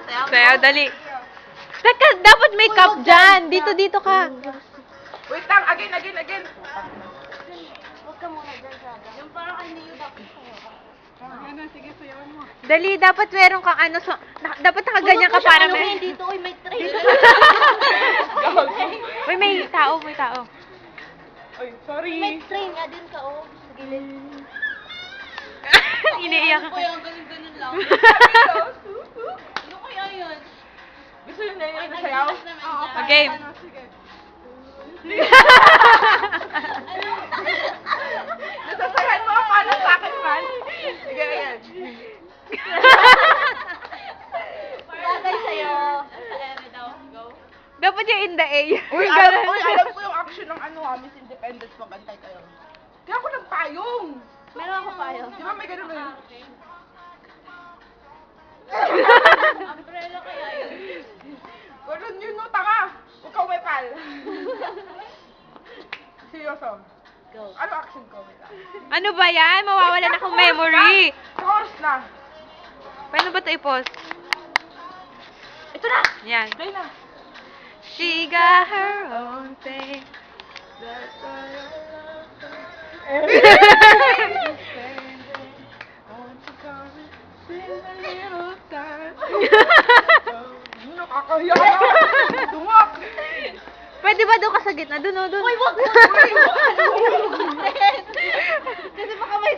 Sayaw, dali. Teka, dapat may cup dyan. Dito ka. Wait lang, again. Huwag ka muna dyan, Sada. Yung parang hindi yung dapat sa'yo. Sige, sayawan mo. Dali, dapat meron kang ano. Dapat nakaganyan ka para may... Dito, uy, may tray. Uy, may tao. Ay, sorry. May tray nga din ka, oh. Sa gilid. Iniiyak Ano ako. po yung ganun lang? Ano kaya yun? Gusto yun na yun, sayaw? Okay. Sige. Ano? Nasasayan mo ang paano sa akin, man. Sige, ayan. Bagay sa'yo. Sa ere daw. Go. Dapat yung in the A. Uy, alam ko yung action ng Miss Independence, magantay kayo. Kaya ako nagpayong. Meron ako payo. Di ba may ganun yun? Umbrella kaya yun. Ganun yun, no, tanga. Huwag ka umepal. Seryoso. Go. Ano action ko? Wait lang. Ano ba yan? Mawawalan akong memory. Pause na. Paano ba ito i-pause? Ito na. Yan. Play na. She got her own thing. That's why I love Nakakahiya na! Dumak! Pwede ba doon ka sa gitna? Doon. Uy, wag! Kasi baka may